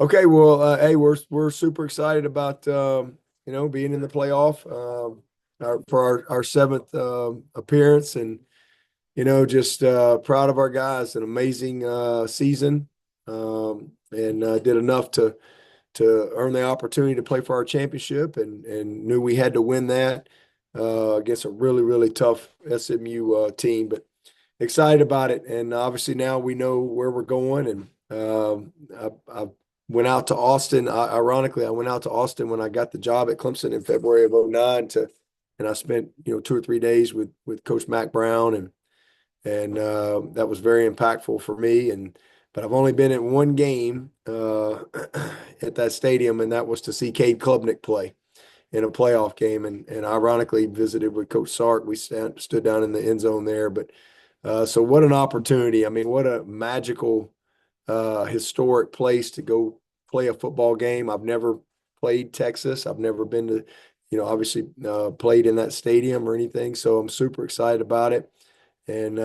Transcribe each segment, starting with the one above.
Okay, well, hey, we're super excited about being in the playoff for our seventh appearance, and just proud of our guys. An amazing season, and did enough to earn the opportunity to play for our championship, and knew we had to win that against a really tough SMU team, but excited about it. And obviously now we know where we're going. And I went out to Austin. Ironically, I went out to Austin when I got the job at Clemson in February of '09 and I spent, 2 or 3 days with Coach Mack Brown, and that was very impactful for me. But I've only been at one game at that stadium, and that was to see Cade Klubnik play in a playoff game. And ironically visited with Coach Sark. We stood down in the end zone there. But so what an opportunity. I mean, what a magical, historic place to go play a football game. I've never played Texas. I've never been to, obviously played in that stadium or anything. So I'm super excited about it. And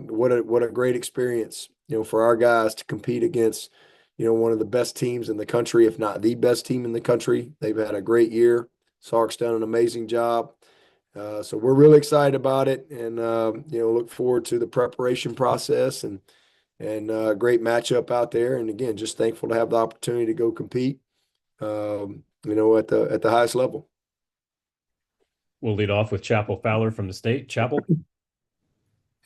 what a great experience, for our guys to compete against, one of the best teams in the country, if not the best team in the country. They've had a great year. Sark's done an amazing job. So we're really excited about it, and look forward to the preparation process and great matchup out there. And again, just thankful to have the opportunity to go compete, at the highest level. We'll lead off with Chapel Fowler from the state. Chapel.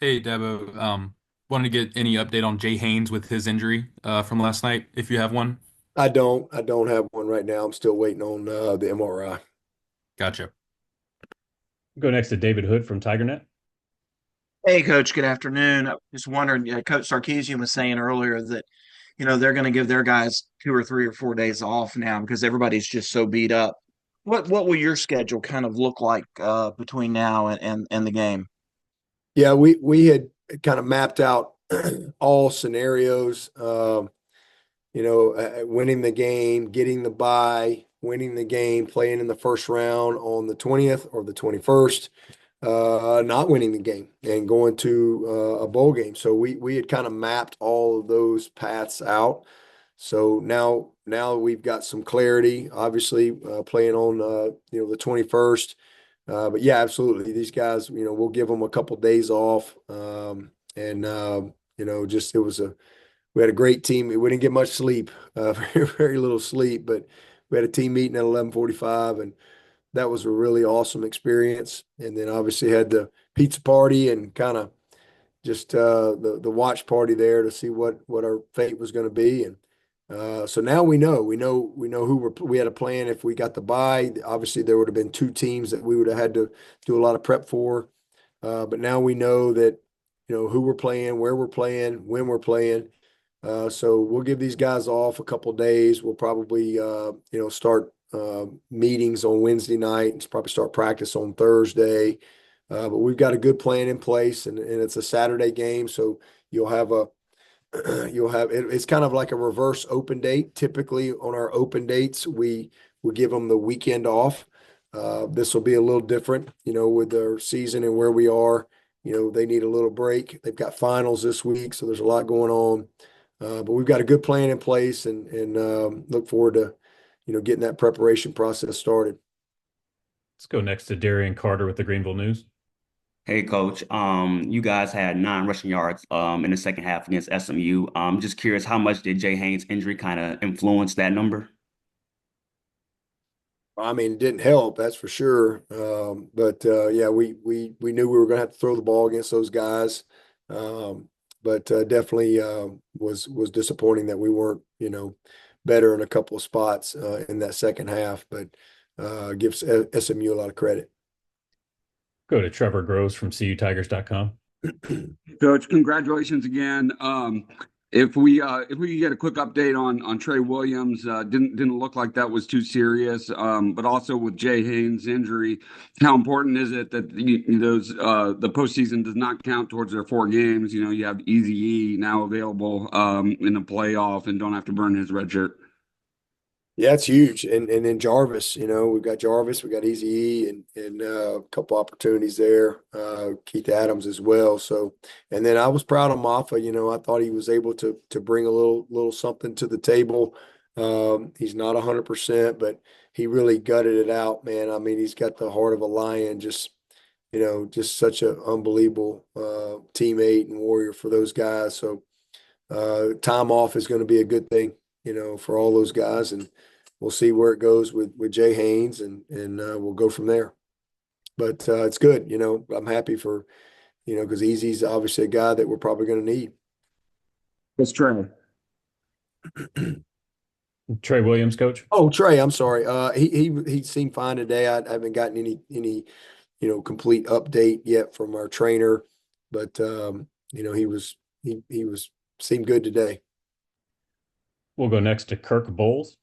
Hey, Dabo. Wanted to get any update on Jay Haynes with his injury from last night, if you have one. I don't have one right now. I'm still waiting on the MRI. Gotcha. Go next to David Hood from TigerNet. Hey, Coach. Good afternoon. I was just wondering, Coach Sarkeesian was saying earlier that, they're going to give their guys 2 or 3 or 4 days off now because everybody's just so beat up. What will your schedule kind of look like between now and the game? Yeah, we had kind of mapped out all scenarios. Winning the game, getting the bye, winning the game, playing in the first round on the 20th or the 21st, not winning the game and going to a bowl game. So we had kind of mapped all of those paths out. So now we've got some clarity, obviously, playing on the 21st. But yeah, absolutely. These guys, we'll give them a couple days off. Just we had a great team. We didn't get much sleep, very little sleep, but we had a team meeting at 11:45, and that was a really awesome experience. And then obviously had the pizza party and kind of just the watch party there to see what our fate was going to be. And so now we know we had a plan. If we got the bye, obviously there would have been two teams that we would have had to do a lot of prep for. But now we know that who we're playing, where we're playing, when we're playing. So we'll give these guys off a couple days. We'll probably start meetings on Wednesday night and probably start practice on Thursday. But we've got a good plan in place, and it's a Saturday game, so you'll have it's kind of like a reverse open date. Typically on our open dates, we give them the weekend off. This will be a little different, with their season and where we are. They need a little break. They've got finals this week, so there's a lot going on. But we've got a good plan in place, and look forward to, getting that preparation process started. Let's go next to Darian Carter with the Greenville News. Hey coach, you guys had 9 rushing yards in the second half against SMU. Just curious, how much did Jay Haynes' injury kind of influence that number? I mean, it didn't help, that's for sure. But yeah, we knew we were going to have to throw the ball against those guys. But definitely was disappointing that we weren't, better in a couple of spots in that second half. But gives SMU a lot of credit. Go to Trevor Groves from CUTigers.com. Coach, congratulations again. If we could get a quick update on Trey Williams, didn't look like that was too serious. But also with Jay Haynes' injury, how important is it that the postseason does not count towards their 4 games? You have Easy E now available in the playoff and don't have to burn his red shirt. Yeah, it's huge. And then Jarvis, we've got Jarvis, we got Easy E and a couple opportunities there. Keith Adams as well. So, and then I was proud of Maffa. I thought he was able to bring a little something to the table. He's not 100%, but he really gutted it out, man. I mean, he's got the heart of a lion, just just such an unbelievable teammate and warrior for those guys. So time off is going to be a good thing, for all those guys, and we'll see where it goes with Jay Haynes, and we'll go from there. But it's good, I'm happy for, because Easy's obviously a guy that we're probably going to need. Let's try. Trey Williams, coach. Oh, Trey, I'm sorry. He seemed fine today. I haven't gotten any complete update yet from our trainer, but he seemed good today. We'll go next to Kirk Bowles.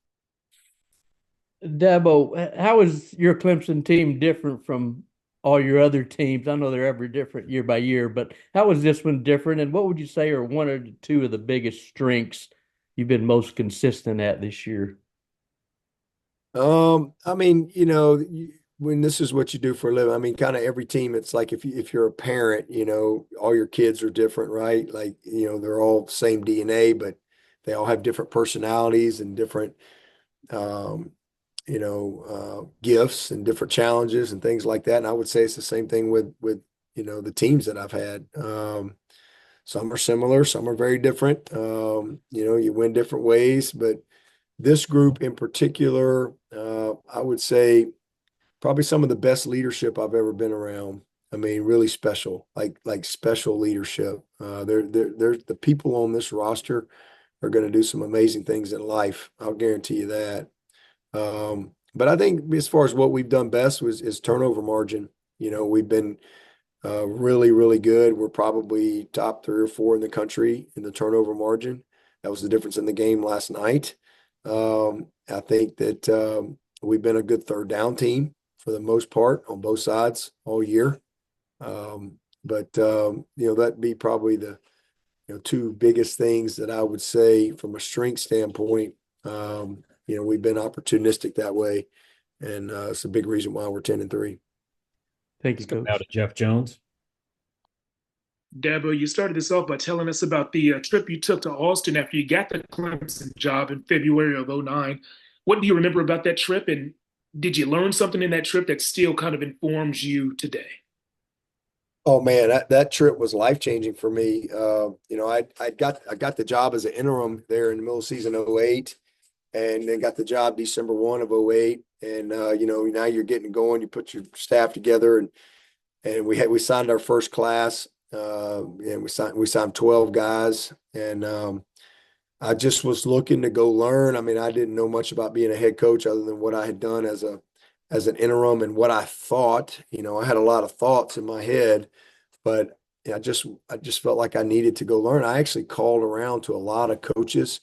Dabo, how is your Clemson team different from all your other teams? I know they're every different year by year, but how is this one different? And what would you say are one or two of the biggest strengths you've been most consistent at this year? I mean, when this is what you do for a living, I mean, kind of every team, it's like if you're a parent, all your kids are different, right? Like, they're all same DNA, but they all have different personalities and different gifts and different challenges and things like that. And I would say it's the same thing with the teams that I've had. Some are similar, some are very different. You win different ways, but this group in particular, I would say probably some of the best leadership I've ever been around. I mean, really special, like special leadership. They're the people on this roster are going to do some amazing things in life. I'll guarantee you that. But I think as far as what we've done best is turnover margin. We've been really, really good. We're probably top 3 or 4 in the country in the turnover margin. That was the difference in the game last night. I think that we've been a good third down team for the most part on both sides all year. But that'd be probably the 2 biggest things that I would say from a strength standpoint. We've been opportunistic that way, and it's a big reason why we're 10-3. Thank you, Let's go now Coach. to Jeff Jones. Dabo, you started this off by telling us about the trip you took to Austin after you got the Clemson job in February of '09. What do you remember about that trip, and did you learn something in that trip that still kind of informs you today? Oh man, that trip was life-changing for me. I got the job as an interim there in the middle of season '08, and then got the job December 1 of '08. And now you're getting going, you put your staff together, and we signed our first class. And we signed 12 guys, and I just was looking to go learn. I mean, I didn't know much about being a head coach other than what I had done as an interim and what I thought. I had a lot of thoughts in my head, but I just felt like I needed to go learn. I actually called around to a lot of coaches,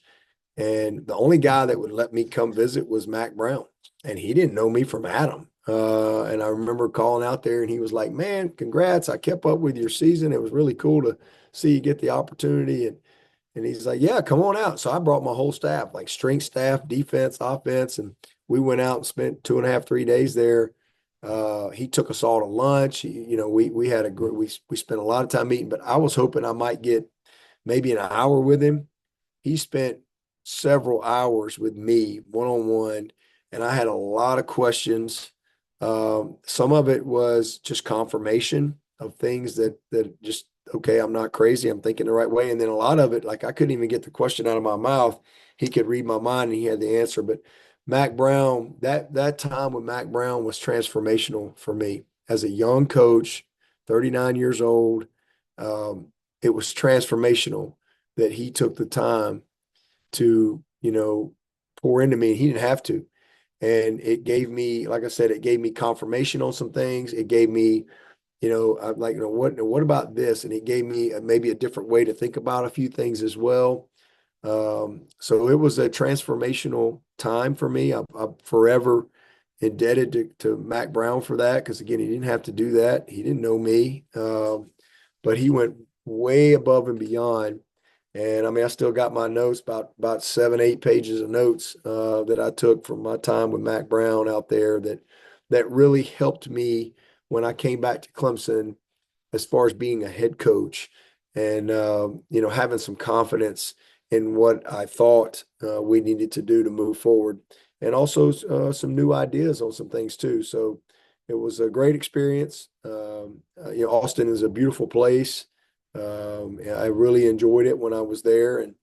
and the only guy that would let me come visit was Mack Brown, and he didn't know me from Adam. And I remember calling out there, and he was like, "Man, congrats. I kept up with your season. It was really cool to see you get the opportunity." And he's like, "Yeah, come on out." So I brought my whole staff, like strength staff, defense, offense, and we went out and spent 2.5, 3 days there. He took us all to lunch. We had we spent a lot of time eating, but I was hoping I might get maybe an hour with him. He spent several hours with me one-on-one, and I had a lot of questions. Some of it was just confirmation of things that just, okay, I'm not crazy, I'm thinking the right way. And then a lot of it, like I couldn't even get the question out of my mouth. He could read my mind and he had the answer. But Mack Brown, that time with Mack Brown was transformational for me as a young coach, 39 years old. It was transformational that he took the time to, pour into me. He didn't have to. And it gave me, like I said, it gave me confirmation on some things. It gave me, I'm like, what about this? And it gave me maybe a different way to think about a few things as well. So it was a transformational time for me. I'm forever indebted to Mack Brown for that, because again, he didn't have to do that. He didn't know me, but he went way above and beyond. And I mean, I still got my notes, about 7, 8 pages of notes that I took from my time with Mack Brown out there that really helped me when I came back to Clemson as far as being a head coach and, having some confidence in what I thought we needed to do to move forward, and also some new ideas on some things too. So it was a great experience. Austin is a beautiful place. I really enjoyed it when I was there, and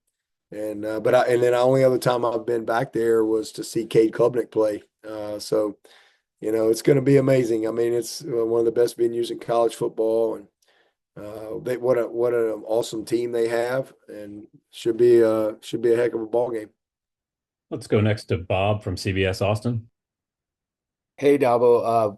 then the only other time I've been back there was to see Cade Klubnik play. So it's going to be amazing. I mean, it's one of the best venues in college football, and what an awesome team they have, and should be a heck of a ball game. Let's go next to Bob from CBS Austin. Hey, Dabo.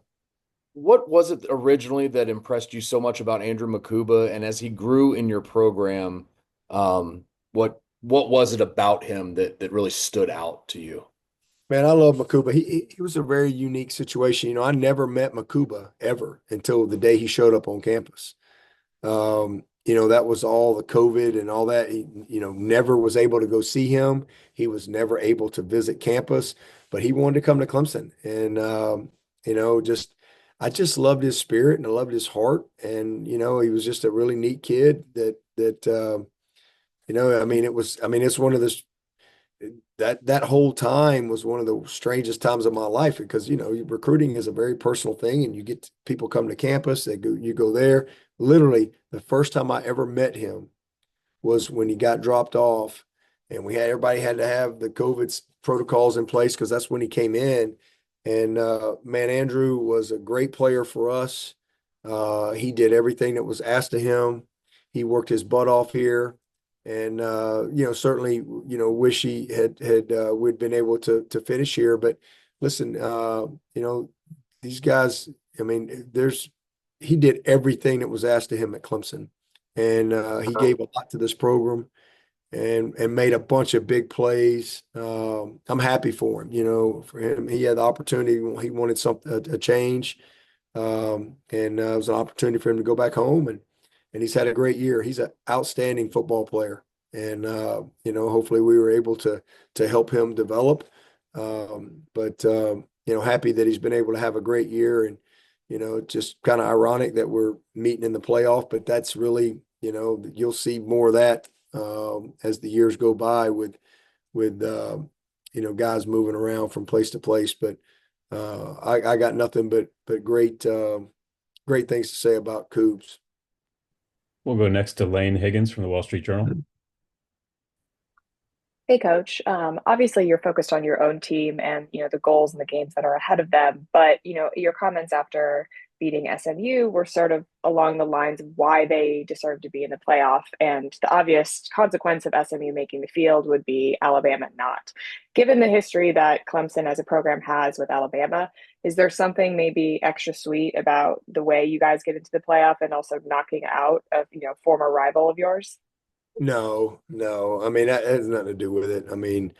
What was it originally that impressed you so much about Andrew Mukuba? And as he grew in your program, what was it about him that really stood out to you? Man, I love Mukuba. He was a very unique situation. I never met Mukuba ever until the day he showed up on campus. That was all the COVID and all that. He, never was able to go see him. He was never able to visit campus, but he wanted to come to Clemson. And, I just loved his spirit and I loved his heart. And, he was just a really neat kid it's one of the, that whole time was one of the strangest times of my life because, recruiting is a very personal thing and you get people come to campus, you go there. Literally the first time I ever met him was when he got dropped off and everybody had to have the COVID protocols in place because that's when he came in. And man, Andrew was a great player for us. He did everything that was asked of him. He worked his butt off here. And certainly, wish he had we'd been able to finish here. But listen, these guys. I mean, he did everything that was asked of him at Clemson, and he gave a lot to this program, and made a bunch of big plays. I'm happy for him. For him, he had the opportunity. He wanted a change, and it was an opportunity for him to go back home and he's had a great year. He's an outstanding football player. And, hopefully we were able to help him develop. Happy that he's been able to have a great year and, just kind of ironic that we're meeting in the playoff, but that's really, you'll see more of that as the years go by with guys moving around from place to place. But I got nothing but great things to say about Cougs. We'll go next to Lane Higgins from the Wall Street Journal. Hey, Coach. Obviously, you're focused on your own team and the goals and the games that are ahead of them. But your comments after beating SMU were sort of along the lines of why they deserve to be in the playoff. And the obvious consequence of SMU making the field would be Alabama not. Given the history that Clemson as a program has with Alabama, is there something maybe extra sweet about the way you guys get into the playoff and also knocking out a former rival of yours? No. I mean, that has nothing to do with it. I mean,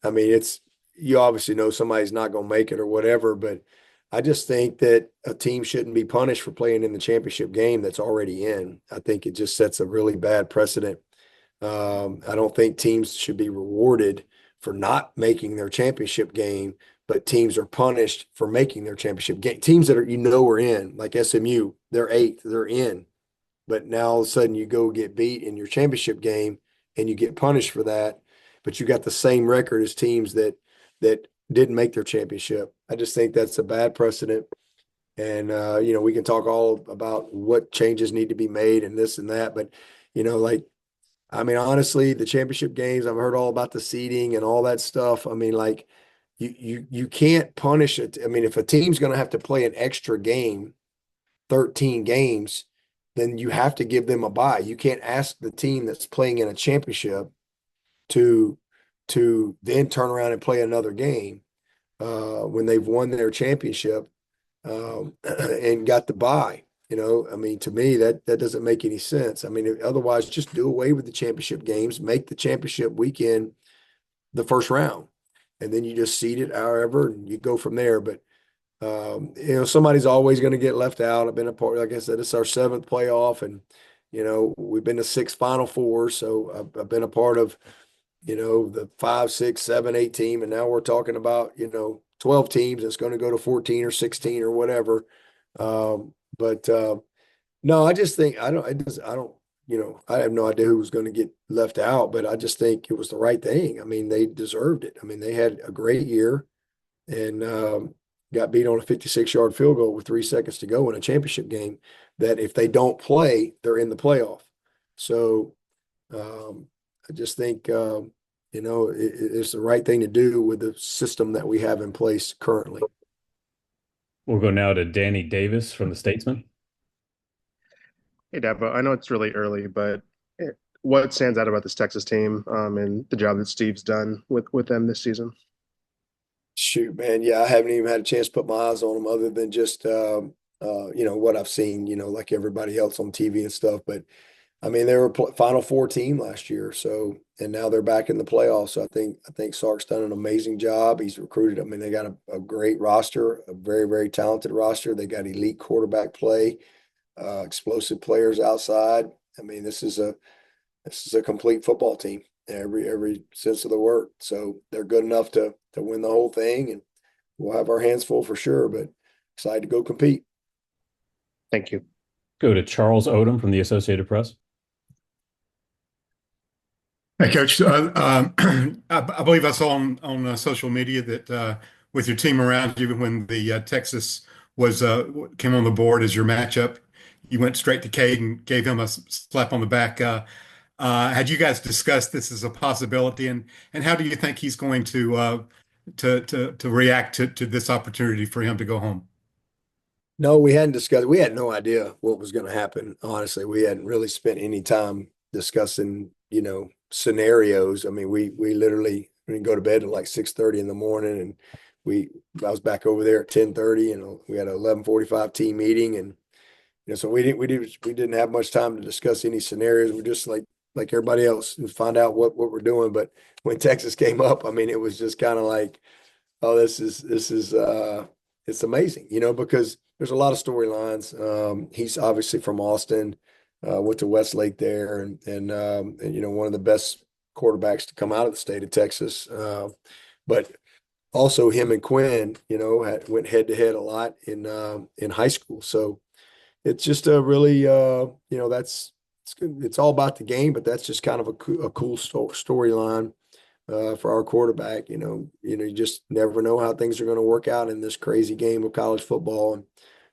it's, you obviously know somebody's not going to make it or whatever, but I just think that a team shouldn't be punished for playing in the championship game that's already in. I think it just sets a really bad precedent. I don't think teams should be rewarded for not making their championship game, but teams are punished for making their championship game. Teams that are in, like SMU, they're 8th, they're in. But now all of a sudden you go get beat in your championship game and you get punished for that, but you got the same record as teams that didn't make their championship. I just think that's a bad precedent. And, we can talk all about what changes need to be made and this and that. But, honestly, the championship games, I've heard all about the seeding and all that stuff. I mean, you can't punish it. I mean, if a team's going to have to play an extra game, 13 games, then you have to give them a bye. You can't ask the team that's playing in a championship to then turn around and play another game when they've won their championship and got the bye. To me, that doesn't make any sense. Otherwise, just do away with the championship games, make the championship weekend the first round, and then you just seed it however, and you go from there. But somebody's always going to get left out. I've been a part, like I said, it's our 7th playoff, and we've been to 6 Final Fours, so I've been a part of the 5, 6, 7, 8 team, and now we're talking about 12 teams. It's going to go to 14 or 16 or whatever. No, I just think I don't I have no idea who was going to get left out, but I just think it was the right thing. I mean, they deserved it. I mean, they had a great year and got beat on a 56-yard field goal with 3 seconds to go in a championship game that if they don't play, they're in the playoff. So I just think, it's the right thing to do with the system that we have in place currently. We'll go now to Danny Davis from the Statesman. Hey, Dabo, I know it's really early, but what stands out about this Texas team and the job that Steve's done with them this season? Shoot, man. Yeah, I haven't even had a chance to put my eyes on them other than just, what I've seen, like everybody else on TV and stuff. But, I mean, they were a Final Four team last year. So, and now they're back in the playoffs. So I think Sark's done an amazing job. He's recruited. I mean, they got a great roster, a very, very talented roster. They got elite quarterback play. Explosive players outside. I mean, this is a complete football team, every sense of the word. So they're good enough to win the whole thing, and we'll have our hands full for sure. But excited to go compete. Thank you. Go to Charles Odom from the Associated Press. Hey, Coach. I believe I saw on social media that with your team around you when the Texas came on the board as your matchup, you went straight to Cade and gave him a slap on the back. Had you guys discussed this as a possibility, and how do you think he's going to react to this opportunity for him to go home? No, we hadn't discussed. We had no idea what was going to happen. Honestly, we hadn't really spent any time discussing, scenarios. I mean, we literally didn't go to bed at like 6:30 in the morning, and I was back over there at 10:30, and we had an 11:45 team meeting, and so we didn't have much time to discuss any scenarios. We're just like everybody else and find out what we're doing. But when Texas came up, I mean, it was just kind of like, oh, this is it's amazing, because there's a lot of storylines. He's obviously from Austin, went to Westlake there, and one of the best quarterbacks to come out of the state of Texas. But also him and Quinn, went head to head a lot in high school. So it's just a really, it's all about the game, but that's just kind of a cool storyline for our quarterback. You just never know how things are going to work out in this crazy game of college football, and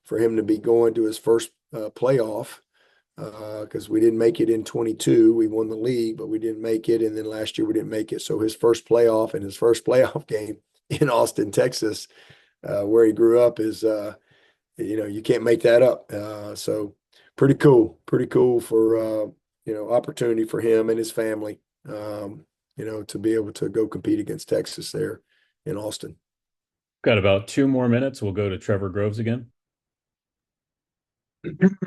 for him to be going to his first playoff, because we didn't make it in 22. We won the league, but we didn't make it, and then last year we didn't make it. So his first playoff and his first playoff game in Austin, Texas, where he grew up, is you can't make that up. So pretty cool for opportunity for him and his family, to be able to go compete against Texas there in Austin. Got about 2 more minutes. We'll go to Trevor Groves again.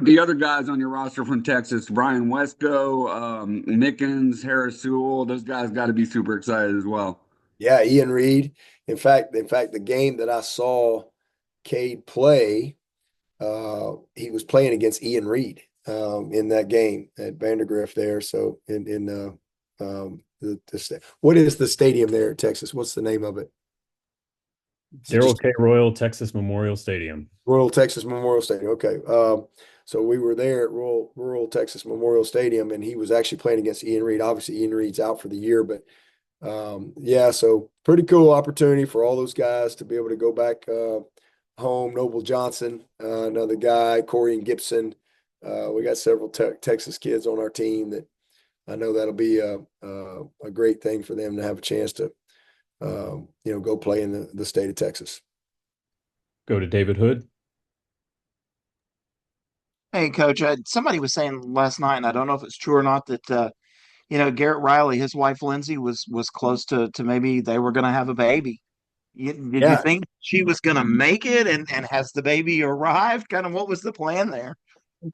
The other guys on your roster from Texas, Brian Wesco, Mickens, Harris Sewell, those guys got to be super excited as well. Yeah, Ian Reed. In fact, the game that I saw Cade play, he was playing against Ian Reed in that game at Vandergrift there. So what is the stadium there in Texas? What's the name of it? Darrell K. Royal Texas Memorial Stadium. Royal Texas Memorial Stadium. Okay. So we were there at Rural Texas Memorial Stadium, and he was actually playing against Ian Reed. Obviously, Ian Reed's out for the year, but so pretty cool opportunity for all those guys to be able to go back home. Noble Johnson, another guy, Corey and Gibson. We got several Texas kids on our team that I know that'll be a great thing for them to have a chance to, go play in the state of Texas. Go to David Hood. Hey, Coach. Somebody was saying last night, and I don't know if it's true or not, that Garrett Riley, his wife Lindsay, was close to maybe they were going to have a baby. Did you think she was going to make it, and has the baby arrived? Kind of what was the plan there?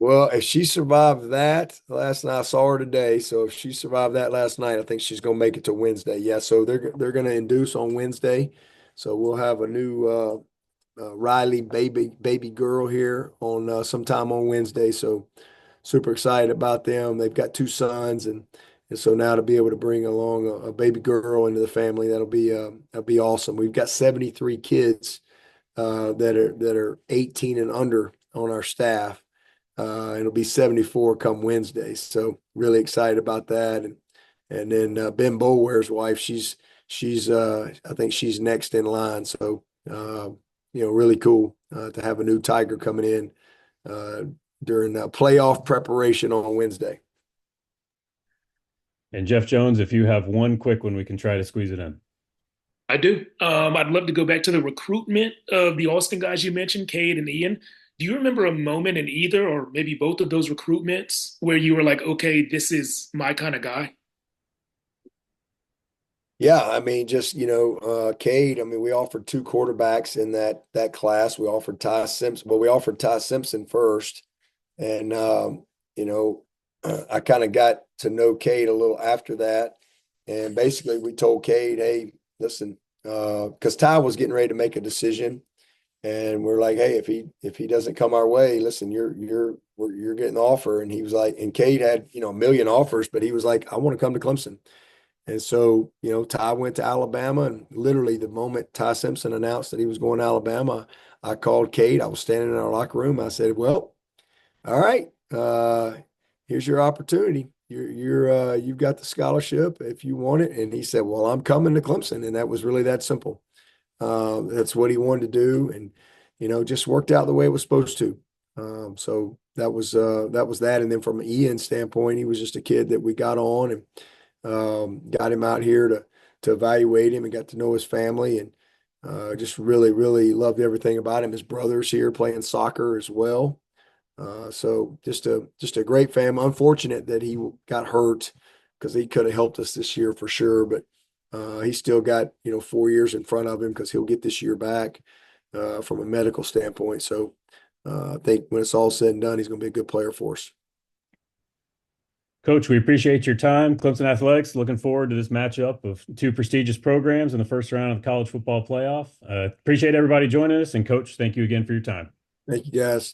Well, if she survived that last night, I saw her today. So if she survived that last night, I think she's going to make it to Wednesday. Yeah, so they're going to induce on Wednesday. So we'll have a new Riley baby girl here on sometime on Wednesday. So super excited about them. They've got 2 sons, and so now to be able to bring along a baby girl into the family, that'll be awesome. We've got 73 kids that are 18 and under on our staff. It'll be 74 come Wednesday. So really excited about that. And then Ben Boulware's wife, she's I think she's next in line. So really cool to have a new Tiger coming in during playoff preparation on Wednesday. And Jeff Jones, if you have one quick one, we can try to squeeze it in. I do. I'd love to go back to the recruitment of the Austin guys you mentioned, Cade and Ian. Do you remember a moment in either or maybe both of those recruitments where you were like, okay, this is my kind of guy? Yeah, I mean, just Cade. I mean, we offered 2 quarterbacks in that class. We offered Ty Simpson. Well, we offered Ty Simpson first, and I kind of got to know Cade a little after that, and basically we told Cade, "Hey, listen," because Ty was getting ready to make a decision, and we're like, "Hey, if he doesn't come our way, listen, you're getting the offer." And he was like, and Cade had a million offers, but he was like, "I want to come to Clemson." And so, Ty went to Alabama, and literally the moment Ty Simpson announced that he was going to Alabama, I called Cade. I was standing in our locker room. I said, "Well, all right, here's your opportunity. You've got the scholarship if you want it." And he said, "Well, I'm coming to Clemson," and that was really that simple. That's what he wanted to do, and just worked out the way it was supposed to. So that was that. And then from an Ian standpoint, he was just a kid that we got on and. Got him out here to evaluate him and got to know his family, and just really, really loved everything about him. His brother's here playing soccer as well. So just a great family. Unfortunate that he got hurt because he could have helped us this year for sure, but he's still got 4 years in front of him because he'll get this year back from a medical standpoint. So I think when it's all said and done, he's going to be a good player for us. Coach, we appreciate your time. Clemson Athletics, looking forward to this matchup of 2 prestigious programs in the first round of the college football playoff. Appreciate everybody joining us. And Coach, thank you again for your time. Thank you, guys.